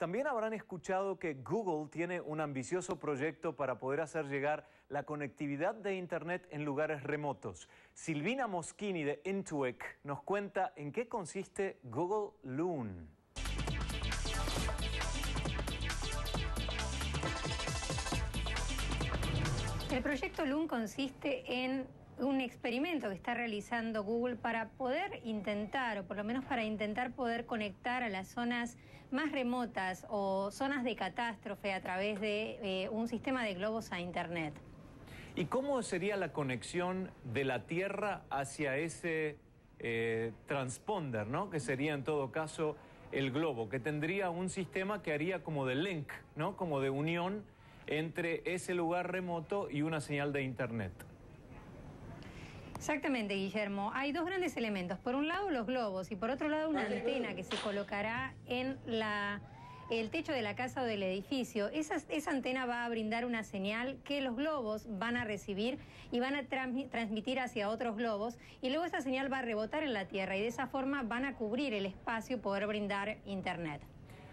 También habrán escuchado que Google tiene un ambicioso proyecto para poder hacer llegar la conectividad de Internet en lugares remotos. Silvina Moschini de Intuic nos cuenta en qué consiste Google Loon. El proyecto Loon consiste en un experimento que está realizando Google para poder intentar, o por lo menos para intentar poder conectar a las zonas más remotas o zonas de catástrofe a través de un sistema de globos a Internet. ¿Y cómo sería la conexión de la Tierra hacia ese transponder, ¿no? Que sería en todo caso el globo, que tendría un sistema que haría como de link, ¿no? Como de unión entre ese lugar remoto y una señal de Internet. Exactamente, Guillermo. Hay dos grandes elementos. Por un lado, los globos y por otro lado, una antena que se colocará en el techo de la casa o del edificio. Esa antena va a brindar una señal que los globos van a recibir y van a transmitir hacia otros globos, y luego esa señal va a rebotar en la Tierra y de esa forma van a cubrir el espacio y poder brindar Internet.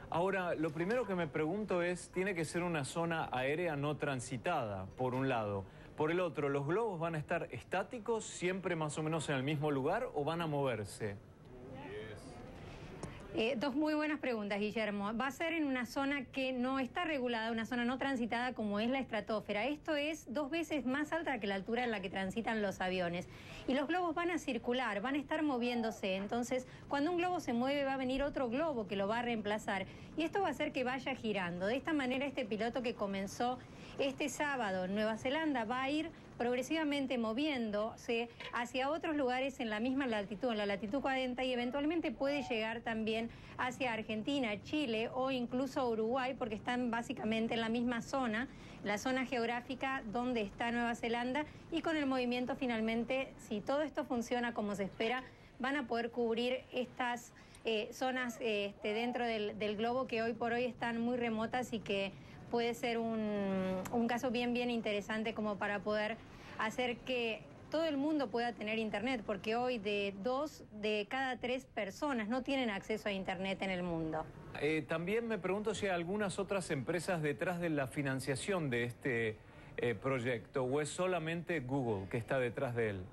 Ahora, lo primero que me pregunto es, tiene que ser una zona aérea no transitada, por un lado. Por el otro, ¿los globos van a estar estáticos, siempre más o menos en el mismo lugar, o van a moverse? Dos muy buenas preguntas, Guillermo. Va a ser en una zona que no está regulada, una zona no transitada como es la estratosfera. Esto es 2 veces más alta que la altura en la que transitan los aviones. Y los globos van a circular, van a estar moviéndose. Entonces, cuando un globo se mueve, va a venir otro globo que lo va a reemplazar. Y esto va a hacer que vaya girando. De esta manera, este piloto que comenzó este sábado en Nueva Zelanda va a ir progresivamente moviéndose hacia otros lugares en la misma latitud, en la latitud 40, y eventualmente puede llegar también hacia Argentina, Chile o incluso Uruguay, porque están básicamente en la misma zona, la zona geográfica donde está Nueva Zelanda, y con el movimiento finalmente, si todo esto funciona como se espera, van a poder cubrir estas zonas dentro del globo que hoy por hoy están muy remotas y que puede ser un caso bien interesante como para poder hacer que todo el mundo pueda tener Internet, porque hoy 2 de cada 3 personas no tienen acceso a Internet en el mundo. También me pregunto si hay algunas otras empresas detrás de la financiación de este proyecto, o es solamente Google que está detrás de él.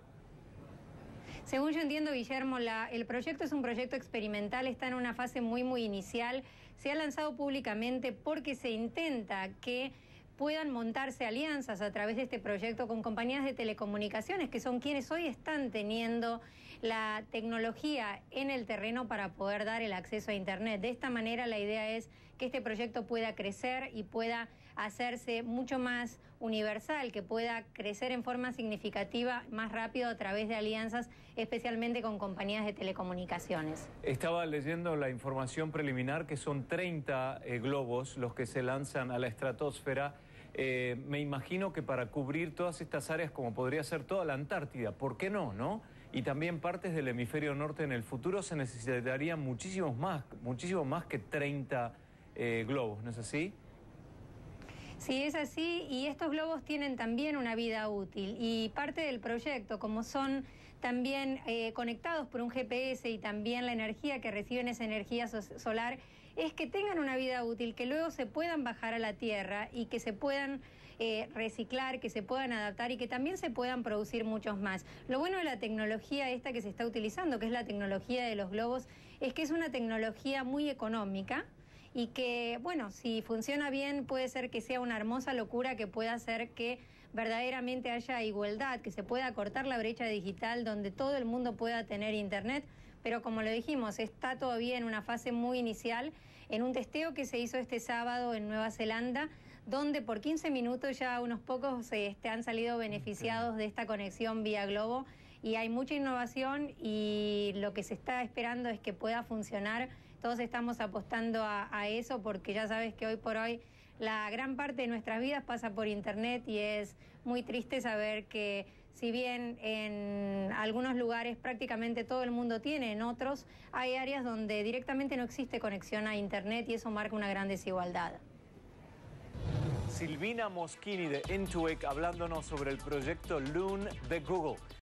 Según yo entiendo, Guillermo, el proyecto es un proyecto experimental, está en una fase muy inicial. Se ha lanzado públicamente porque se intenta que puedan montarse alianzas a través de este proyecto con compañías de telecomunicaciones, que son quienes hoy están teniendo la tecnología en el terreno para poder dar el acceso a Internet. De esta manera, la idea es que este proyecto pueda crecer y pueda hacerse mucho más universal, que pueda crecer en forma significativa más rápido a través de alianzas, especialmente con compañías de telecomunicaciones. Estaba leyendo la información preliminar que son 30 globos los que se lanzan a la estratosfera. Me imagino que para cubrir todas estas áreas, como podría ser toda la Antártida, ¿por qué no, no? Y también partes del hemisferio norte en el futuro, se necesitarían muchísimo más que 30 globos, ¿no es así? Sí, es así, y estos globos tienen también una vida útil, y parte del proyecto, como son también conectados por un GPS y también la energía que reciben, esa energía solar, es que tengan una vida útil, que luego se puedan bajar a la Tierra y que se puedan reciclar, que se puedan adaptar y que también se puedan producir muchos más. Lo bueno de la tecnología esta que se está utilizando, que es la tecnología de los globos, es que es una tecnología muy económica, y que, bueno, si funciona bien puede ser que sea una hermosa locura que pueda hacer que verdaderamente haya igualdad, que se pueda cortar la brecha digital donde todo el mundo pueda tener Internet, pero como lo dijimos, está todavía en una fase muy inicial, en un testeo que se hizo este sábado en Nueva Zelanda, donde por 15 minutos ya unos pocos han salido beneficiados de esta conexión vía globo, y hay mucha innovación y lo que se está esperando es que pueda funcionar. Todos estamos apostando a eso, porque ya sabes que hoy por hoy la gran parte de nuestras vidas pasa por Internet, y es muy triste saber que si bien en algunos lugares prácticamente todo el mundo tiene, en otros hay áreas donde directamente no existe conexión a Internet, y eso marca una gran desigualdad. Silvina Moschini de Intuic hablándonos sobre el proyecto Loon de Google.